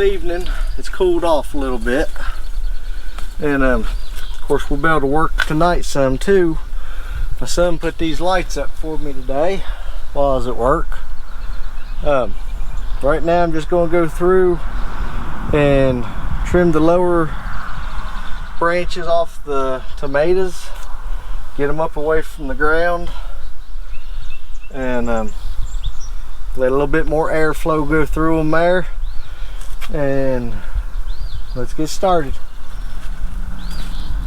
evening. It's cooled off a little bit, and of course we'll be able to work tonight some too. My son put these lights up for me today while I was at work. Right now I'm just going to go through and trim the lower branches off the tomatoes, get them up away from the ground, and let a little bit more airflow go through them there, and let's get started.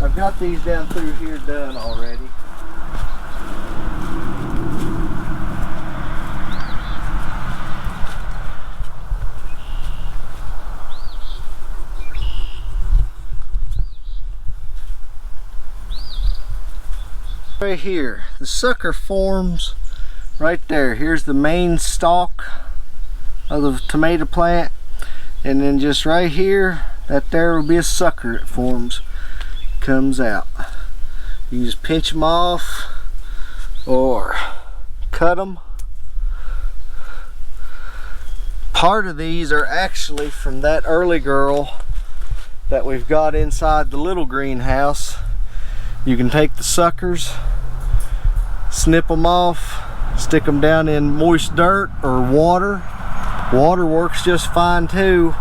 I've got these down through here done already. Right here, the sucker forms right there. Here's the main stalk of the tomato plant, and then just right here, that there will be a sucker that forms, comes out. You just pinch them off or cut them. Part of these are actually from that early girl that we've got inside the little greenhouse. You can take the suckers, snip them off, stick them down in moist dirt or water. Water works just fine too,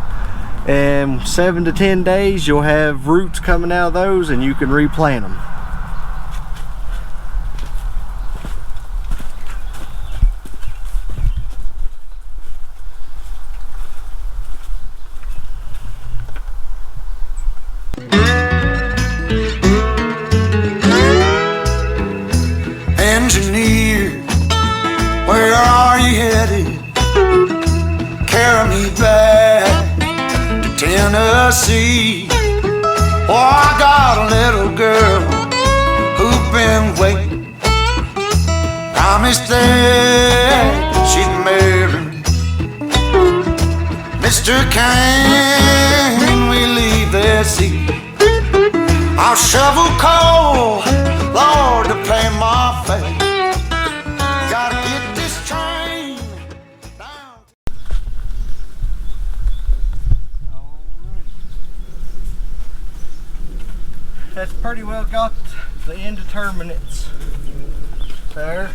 and 7 to 10 days you'll have roots coming out of those and you can replant them. Engineer, where are you headed? Carry me back to Tennessee. Oh, I got a little girl who's been waiting. Promised that she'd marry me. Mister, can we leave this seat? I'll shovel coal, Lord, to pay my fare. Gotta get this train down. That's pretty well got the indeterminates there.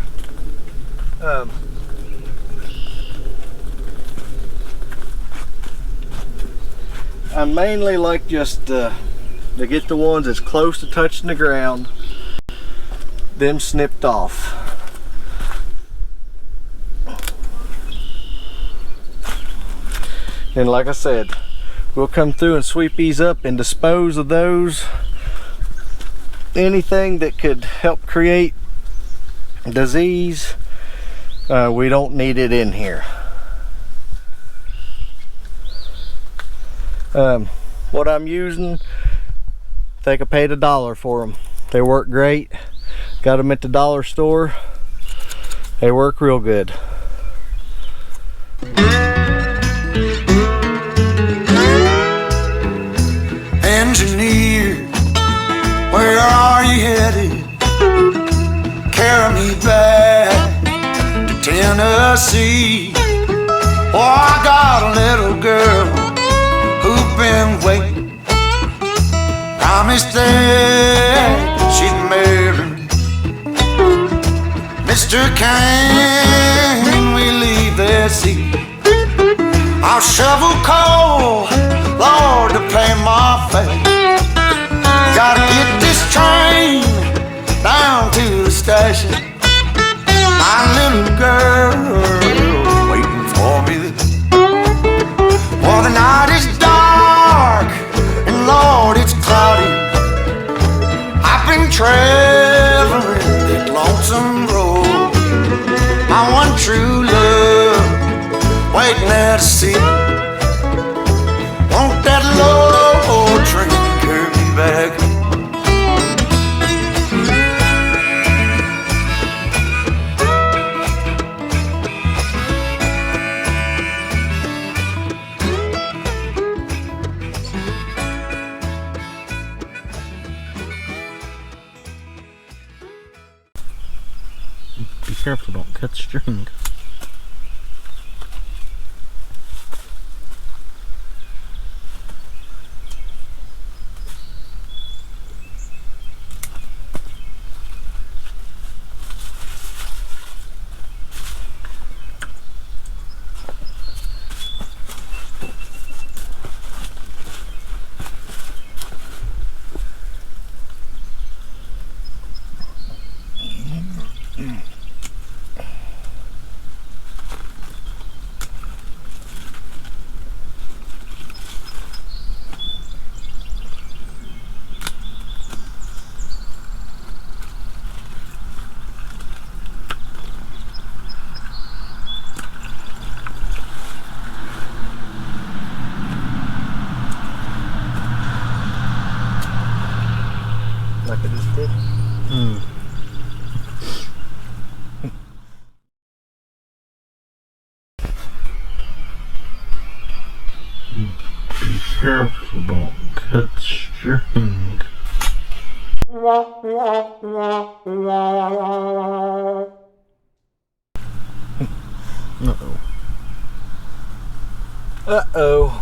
I mainly like just to get the ones as close to touching the ground, them snipped off. And like I said, we'll come through and sweep these up and dispose of those. Anything that could help create disease, we don't need it in here. What I'm using, I think I paid $1 for them. They work great. Got them at the dollar store. They work real good. Engineer, where are you headed? Carry me back to Tennessee. Oh, I got a little girl who's been waiting. Promised that she'd marry me. Mister, can we leave this seat? I'll shovel coal, Lord, to pay my fare. Gotta get this train down to the station. My little girl waiting for me. Well, the night is dark and Lord, it's cloudy. I've been traveling that lonesome road. My one true love waiting at a seat. Want that low train to carry me back? Be careful, don't cut the string. suck at his tip. Be careful, don't catch your hand. Uh-oh. Uh-oh.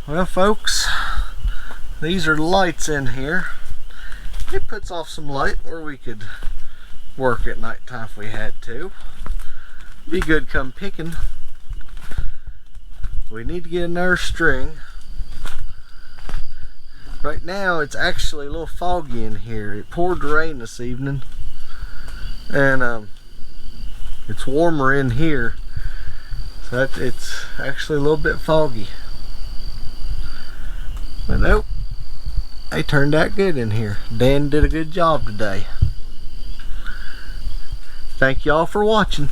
Well, folks, these are lights in here. It puts off some light where we could work at night time if we had to. Be good come picking. We need to get another string. Right now it's actually a little foggy in here. It poured rain this evening, and it's warmer in here, so it's actually a little bit foggy. But nope, they turned out good in here. Dan did a good job today. Thank y'all for watching.